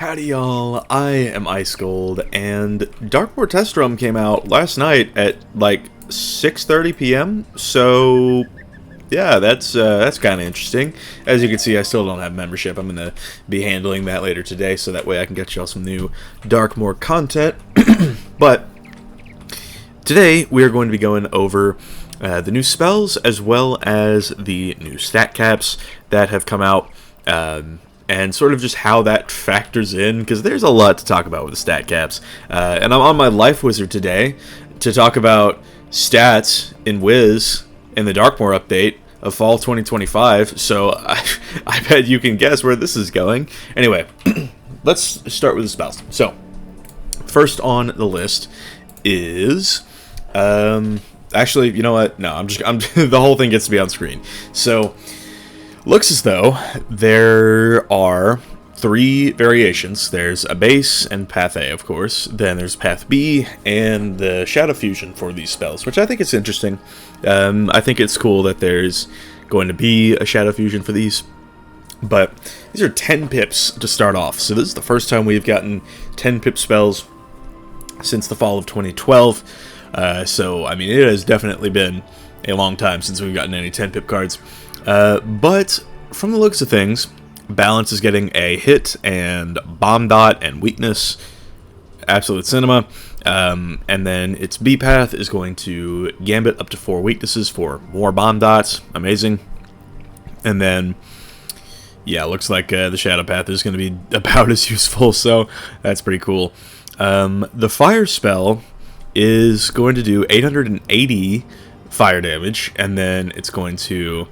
Howdy y'all, I am Ice Gold, and Darkmoor Test Run came out last night at like 6:30 p.m. So yeah, that's kind of interesting. As you can see, I still don't have membership. I'm gonna be handling that later today, so that way I can get y'all some new Darkmoor content. But today we are going to be going over the new spells as well as the new stat caps that have come out. And sort of just how that factors in, because there's a lot to talk about with the stat caps. And I'm on my Life Wizard today to talk about stats in Wiz in the Darkmoor update of fall 2025, so I bet you can guess where this is going. Anyway, let's start with the spells. So, first on the list is... actually, you know what? No, I'm the whole thing gets to be on screen. So... looks as though there are three variations. There's a base and path A, of course. Then there's path B and the shadow fusion for these spells, which I think is interesting. I think it's cool that there's going to be a shadow fusion for these. But these are 10 pips to start off. So this is the first time we've gotten 10 pip spells since the fall of 2012. So, I mean, it has definitely been a long time since we've gotten any 10 pip cards. But from the looks of things, Balance is getting a hit and Bomb Dot and Weakness, Absolute Cinema, and then its B path is going to Gambit up to 4 weaknesses for more Bomb Dots, amazing. And then, yeah, looks like the Shadow path is going to be about as useful, so that's pretty cool. The Fire spell is going to do 880 fire damage, and then it's going to...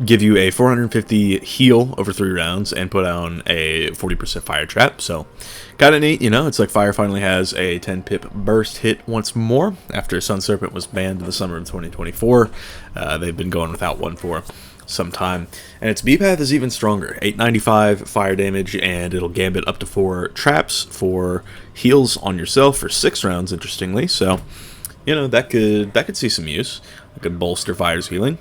give you a 450 heal over 3 rounds and put on a 40% fire trap. So kind of neat, you know. It's like fire finally has a 10 pip burst hit once more after Sun Serpent was banned in the summer of 2024. They've been going without one for some time, and its B path is even stronger, 895 fire damage, and it'll gambit up to 4 traps for heals on yourself for 6 rounds, interestingly. So, you know, that could see some use. It could bolster fire's healing.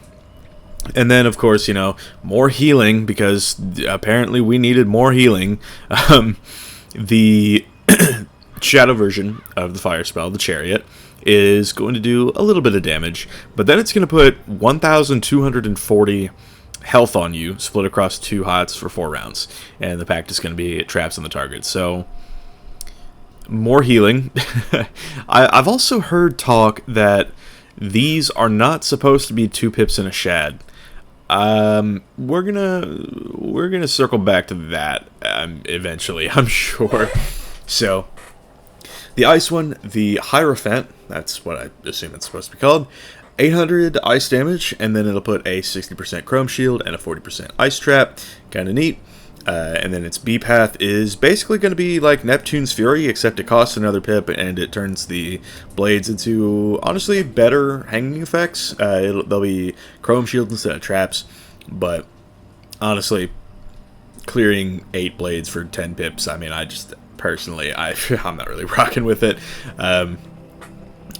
And then, of course, you know, more healing, because apparently we needed more healing. The shadow version of the fire spell, the Chariot, is going to do a little bit of damage, but then it's going to put 1,240 health on you, split across 2 hots for 4 rounds. And the pact is going to be traps on the target. So... more healing. I've also heard talk that these are not supposed to be 2 pips in a shad. We're gonna circle back to that eventually, I'm sure. So the ice one, the Hierophant, that's what I assume it's supposed to be called. 800 ice damage, and then it'll put a 60% chrome shield and a 40% ice trap. Kind of neat. And then its B path is basically going to be like Neptune's Fury, except it costs another pip and it turns the blades into, honestly, better hanging effects. They'll be chrome shields instead of traps, but honestly, clearing 8 blades for 10 pips, I mean, I just, personally, I'm not really rocking with it.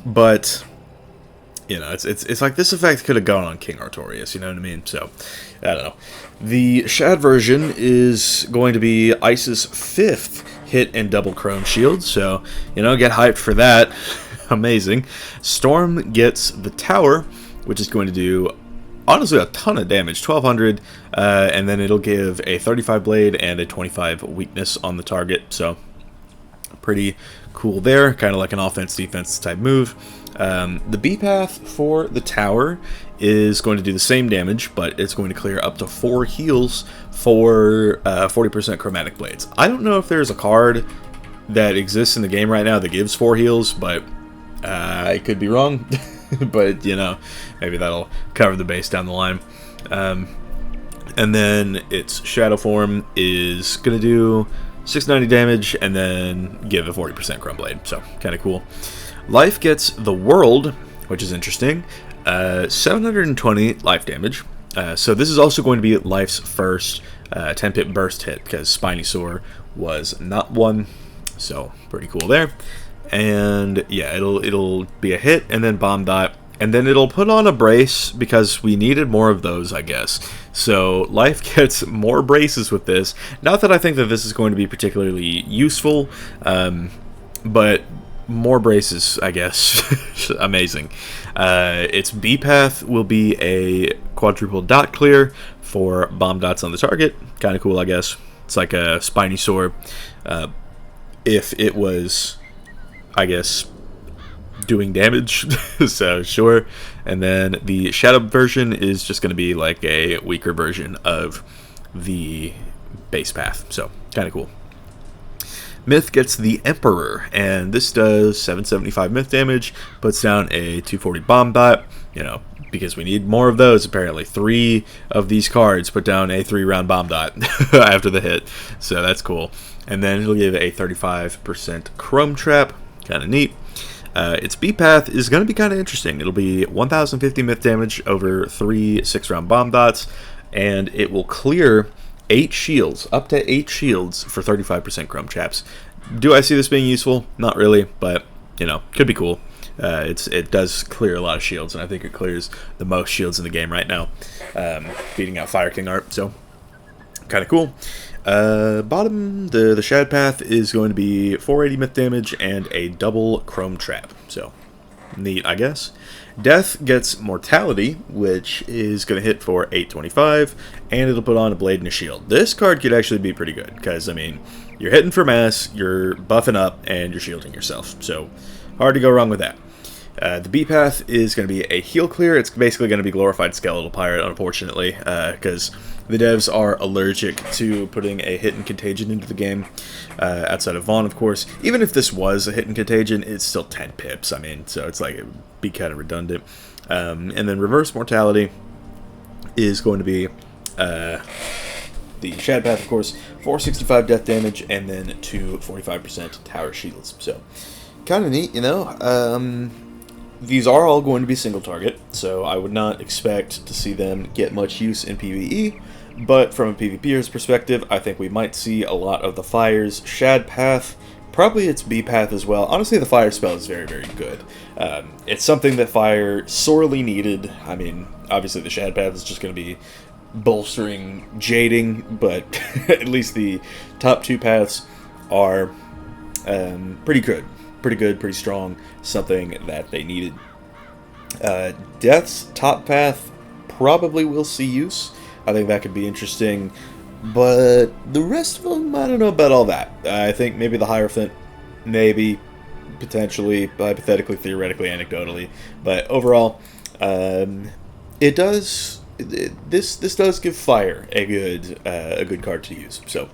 But... you know, it's like this effect could have gone on King Artorias, you know what I mean? So, I don't know. The Shad version is going to be Ice's 5th hit and double chrome shield, so, you know, get hyped for that. Amazing. Storm gets the Tower, which is going to do, honestly, a ton of damage, 1,200, and then it'll give a 35 blade and a 25 weakness on the target, so pretty cool there, kind of like an offense-defense type move. The B path for the Tower is going to do the same damage, but it's going to clear up to 4 heals for 40% chromatic blades. I don't know if there's a card that exists in the game right now that gives 4 heals, but I could be wrong. But, you know, maybe that'll cover the base down the line. And then its Shadow form is going to do 690 damage and then give a 40% chrome blade. So, kind of cool. Life gets the World, which is interesting, 720 life damage. So this is also going to be Life's first 10 pip burst hit, because Spiny Sore was not one. So pretty cool there. And yeah, it'll be a hit and then Bomb Dot and then it'll put on a brace because we needed more of those, I guess. So Life gets more braces with this. Not that I think that this is going to be particularly useful, but more braces, I guess. Amazing. Its B path will be a quadruple dot clear for bomb dots on the target. Kind of cool, I guess. It's like a Spinosaur if it was, I guess, doing damage. So sure. And then the shadow version is just going to be like a weaker version of the base path. So kind of cool. Myth gets the Emperor, and this does 775 myth damage, puts down a 240 bomb dot, you know, because we need more of those. Apparently 3 of these cards put down a 3-round bomb dot after the hit, so that's cool. And then it'll give a 35% chrome trap, kind of neat. Its B path is going to be kind of interesting. It'll be 1050 myth damage over 3 6-round bomb dots, and it will clear 8 shields, up to 8 shields for 35% chrome traps. Do I see this being useful? Not really, but, you know, could be cool. It does clear a lot of shields, and I think it clears the most shields in the game right now, beating out Fire King art, so kind of cool. Bottom, the Shad path is going to be 480 myth damage and a double chrome trap, so neat, I guess. Death gets Mortality, which is going to hit for 825, and it'll put on a blade and a shield. This card could actually be pretty good, because, I mean, you're hitting for mass, you're buffing up, and you're shielding yourself, so hard to go wrong with that. The B path is going to be a heal clear. It's basically going to be Glorified Skeletal Pirate, unfortunately, because the devs are allergic to putting a hidden contagion into the game, outside of Vaughn, of course. Even if this was a hidden contagion, it's still 10 pips, I mean, so it's like, it would be kind of redundant. And then Reverse Mortality is going to be the Shad path, of course, 465 death damage, and then 245% tower shields, so kind of neat, you know. These are all going to be single target, so I would not expect to see them get much use in PvE, but from a PvPer's perspective, I think we might see a lot of the Fire's Shad path, probably its B path as well. Honestly, the Fire spell is very, very good. It's something that Fire sorely needed. I mean, obviously the Shad path is just going to be bolstering Jading, but at least the top 2 paths are pretty good. Pretty strong, something that they needed. Death's top path probably will see use. I think that could be interesting, but the rest of them, I don't know about all that. I think maybe the Hierophant, maybe, potentially, hypothetically, theoretically, anecdotally, but overall, it does. This does give Fire a good card to use. So,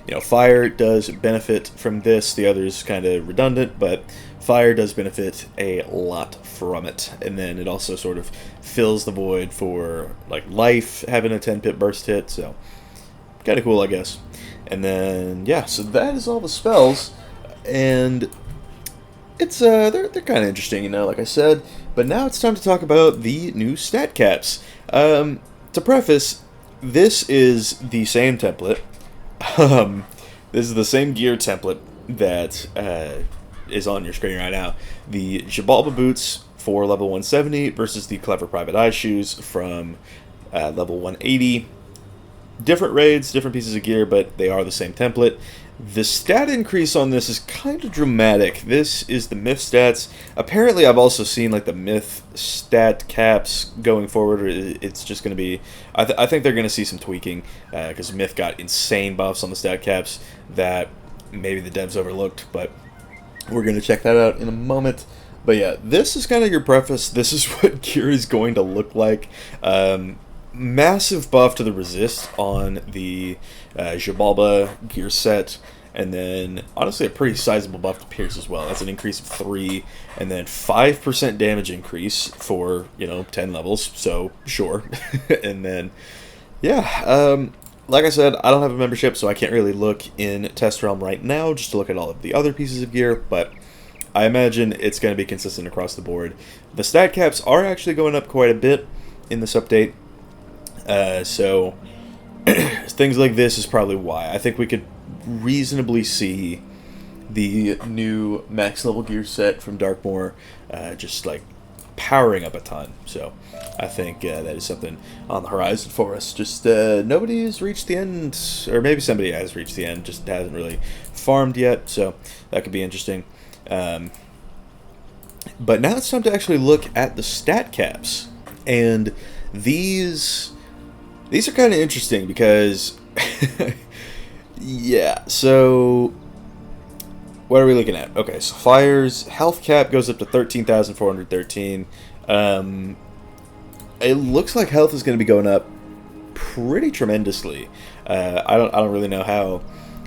you know, Fire does benefit from this. The other's kind of redundant, but Fire does benefit a lot from it. And then it also sort of fills the void for, like, Life having a 10-pip burst hit, so kind of cool, I guess. And then, yeah, so that is all the spells, and it's, they're kind of interesting, you know, like I said. But now it's time to talk about the new stat caps. To preface, this is the same template. This is the same gear template that is on your screen right now. The Xibalba boots for level 170 versus the Clever Private Eye shoes from level 180. Different raids, different pieces of gear, but they are the same template. The stat increase on this is kind of dramatic. This is the myth stats. Apparently, I've also seen like the myth stat caps going forward. It's just going to be... I think they're going to see some tweaking because myth got insane buffs on the stat caps that maybe the devs overlooked, but we're going to check that out in a moment. But yeah, this is kind of your preface. This is what gear is going to look like. Massive buff to the resist on the Xibalba gear set, and then honestly a pretty sizable buff to Pierce as well. That's an increase of 3, and then 5% damage increase for, you know, 10 levels, so sure. And then, yeah, like I said, I don't have a membership, so I can't really look in Test Realm right now just to look at all of the other pieces of gear, but I imagine it's going to be consistent across the board. The stat caps are actually going up quite a bit in this update. So things like this is probably why. I think we could reasonably see the new max level gear set from Darkmoor just like powering up a ton. So I think that is something on the horizon for us. Just nobody's reached the end, or maybe somebody has reached the end, just hasn't really farmed yet. So that could be interesting. But now it's time to actually look at the stat caps, and these are kind of interesting because yeah. So what are we looking at? Okay, so Fire's health cap goes up to 13,413. It looks like health is going to be going up pretty tremendously. I don't really know how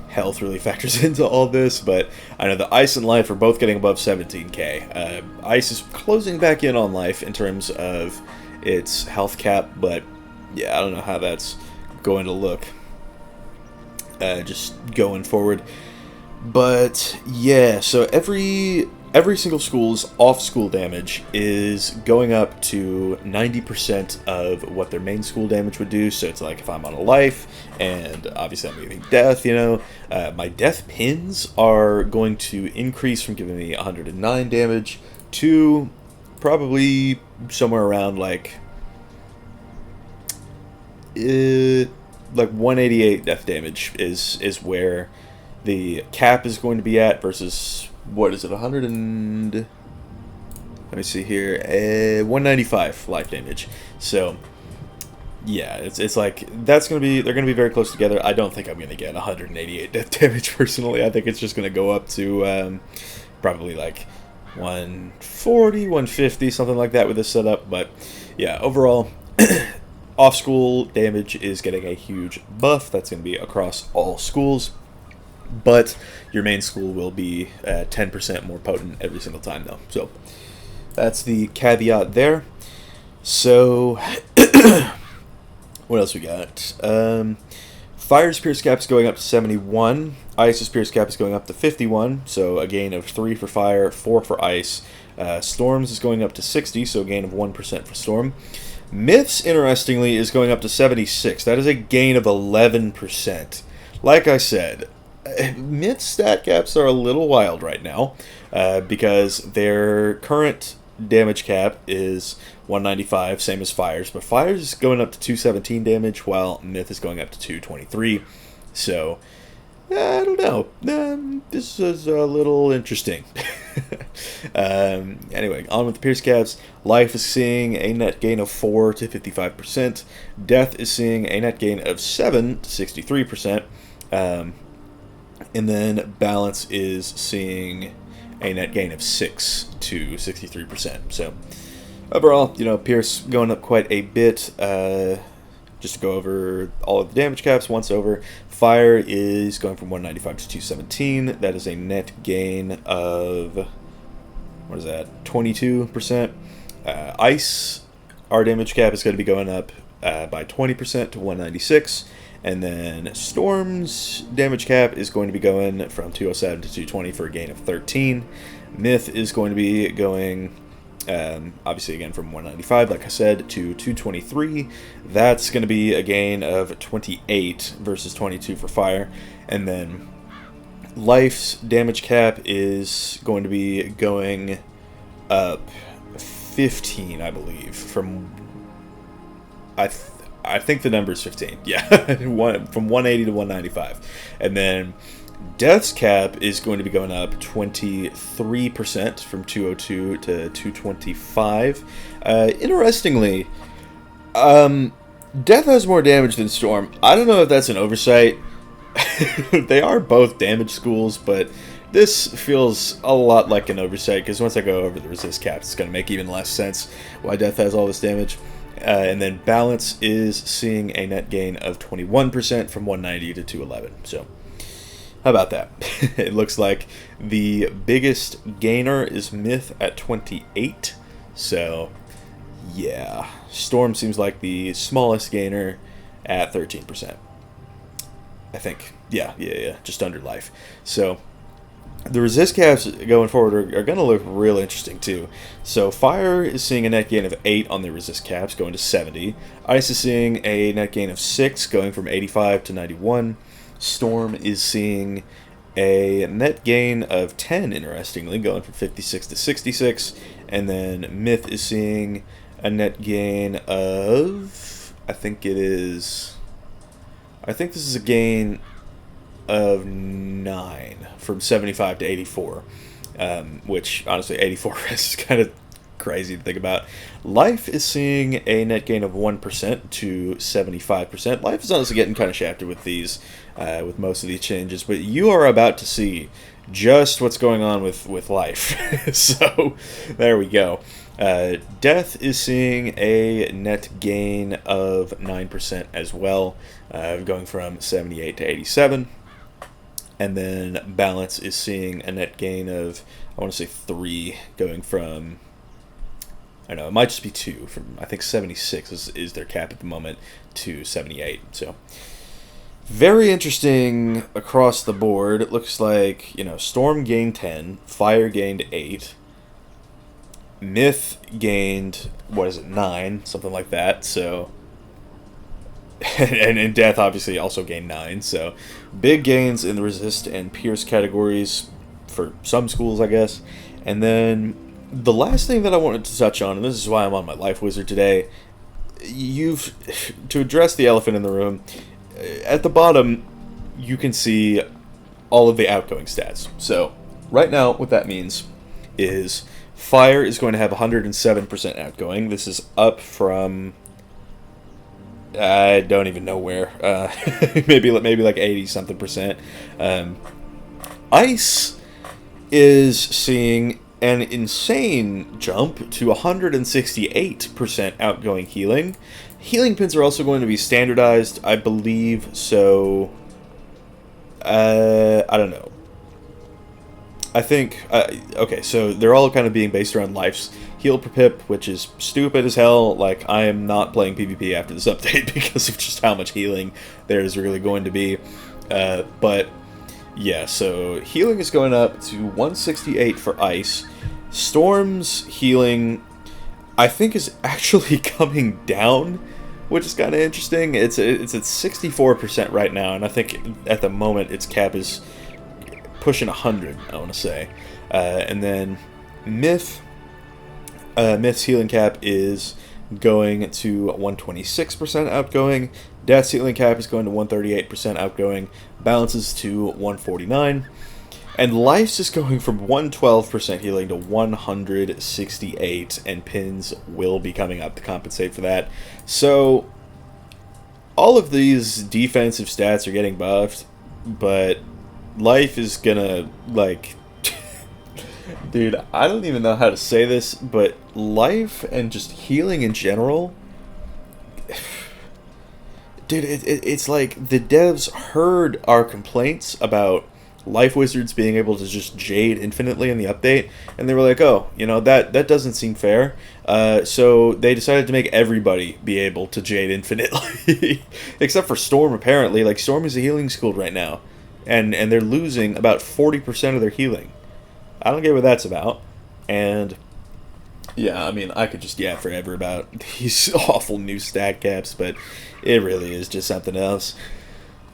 health really factors into all this, but I know the Ice and Life are both getting above 17k. Ice is closing back in on Life in terms of its health cap, but yeah, I don't know how that's going to look just going forward. But yeah, so every single school's off-school damage is going up to 90% of what their main school damage would do. So it's like if I'm on a life, and obviously I'm getting death, you know, my death pins are going to increase from giving me 109 damage to probably somewhere around like 188 death damage is where the cap is going to be at, versus, what is it, 100 and, let me see here, 195 life damage. So yeah, it's like that's gonna be, they're gonna be very close together. I don't think I'm gonna get 188 death damage personally. I think it's just gonna go up to probably like 140, 150, something like that with this setup. But yeah, overall off school damage is getting a huge buff. That's gonna be across all schools. But your main school will be 10% more potent every single time, though. So that's the caveat there. So what else we got? Fire's Pierce Cap is going up to 71. Ice's Pierce Cap is going up to 51. So a gain of 3 for Fire, 4 for Ice. Storm's is going up to 60, so a gain of 1% for Storm. Myth's, interestingly, is going up to 76. That is a gain of 11%. Like I said, Myth's stat caps are a little wild right now because their current damage cap is 195, same as Fire's, but Fire's is going up to 217 damage while Myth is going up to 223. So I don't know. This is a little interesting. Anyway, on with the Pierce caps. Life is seeing a net gain of 4 to 55%. Death is seeing a net gain of 7 to 63%. And then Balance is seeing a net gain of 6 to 63%. So overall, you know, Pierce going up quite a bit. Just to go over all of the damage caps once over. Fire is going from 195 to 217. That is a net gain of, what is that, 22%. Ice, our damage cap is going to be going up by 20% to 196. And then Storm's damage cap is going to be going from 207 to 220 for a gain of 13. Myth is going to be going, obviously again from 195, like I said, to 223. That's going to be a gain of 28 versus 22 for Fire. And then Life's damage cap is going to be going up 15, I believe, from, I think the number is 15. Yeah, from 180 to 195. And then Death's cap is going to be going up 23% from 202 to 225. Interestingly, Death has more damage than Storm. I don't know if that's an oversight. They are both damage schools, but this feels a lot like an oversight, because once I go over the resist caps, it's going to make even less sense why Death has all this damage. And then Balance is seeing a net gain of 21% from 190 to 211. So how about that? It looks like the biggest gainer is Myth at 28. So yeah, Storm seems like the smallest gainer at 13%. I think. Yeah, just under Life. So the resist caps going forward are going to look real interesting too. So Fire is seeing a net gain of 8 on the resist caps, going to 70. Ice is seeing a net gain of 6, going from 85 to 91. Storm is seeing a net gain of 10, interestingly, going from 56 to 66. And then Myth is seeing a net gain of, I think this is a gain of 9 from 75 to 84, which honestly 84 is kind of crazy to think about. Life is seeing a net gain of 1% to 75%. Life is honestly getting kind of shafted with these, with most of these changes, but you are about to see just what's going on with Life. So there we go. Death is seeing a net gain of 9% as well, going from 78 to 87. And then Balance is seeing a net gain of, I want to say 3, going from, I don't know, it might just be 2, from I think 76 is their cap at the moment, to 78. So very interesting across the board. It looks like, Storm gained 10, Fire gained 8, Myth gained, 9, something like that. So and Death obviously also gained 9, so big gains in the Resist and Pierce categories for some schools, I guess. And then the last thing that I wanted to touch on, and this is why I'm on my Life Wizard today, to address the elephant in the room, at the bottom you can see all of the outgoing stats. So right now what that means is Fire is going to have 107% outgoing. This is up from, I don't even know where. Maybe like 80-something%. Ice is seeing an insane jump to 168% outgoing healing. Healing pins are also going to be standardized, I believe. So I don't know. I think okay, so they're all kind of being based around Life's heal per pip, which is stupid as hell. Like, I am not playing PvP after this update because of just how much healing there is really going to be. But yeah, so healing is going up to 168 for Ice. Storm's healing, I think, is actually coming down, which is kind of interesting. It's at 64% right now, and I think at the moment its cap is pushing 100, I want to say. And then Myth's healing cap is going to 126% outgoing. Death's healing cap is going to 138% outgoing. Balances to 149. And Life's is going from 112% healing to 168, and pins will be coming up to compensate for that. So all of these defensive stats are getting buffed, but Life is gonna, like, dude, I don't even know how to say this, but Life and just healing in general, dude, it's like the devs heard our complaints about Life Wizards being able to just Jade infinitely in the update, and they were like, oh, that doesn't seem fair, so they decided to make everybody be able to Jade infinitely, except for Storm, apparently. Like, Storm is a healing school right now, and they're losing about 40% of their healing. I don't get what that's about. And yeah, I mean, I could just yap forever about these awful new stat caps, but it really is just something else.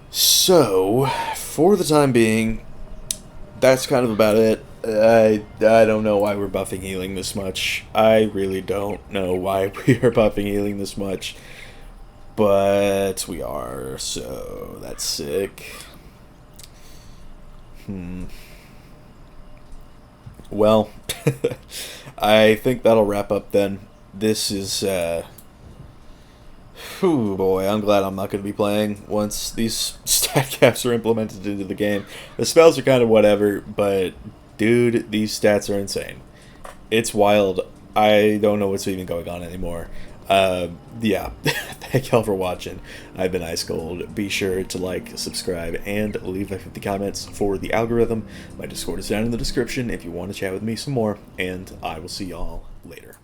So, for the time being, that's kind of about it. I don't know why we're buffing healing this much. I really don't know why we are buffing healing this much. But we are, so that's sick. Well, I think that'll wrap up then. This is, whew, boy, I'm glad I'm not going to be playing once these stat caps are implemented into the game. The spells are kind of whatever, but, dude, these stats are insane. It's wild. I don't know what's even going on anymore. Yeah, thank y'all for watching. I've been Ice Cold. Be sure to like, subscribe, and leave 50 comments for the algorithm. My Discord is down in the description if you want to chat with me some more, and I will see y'all later.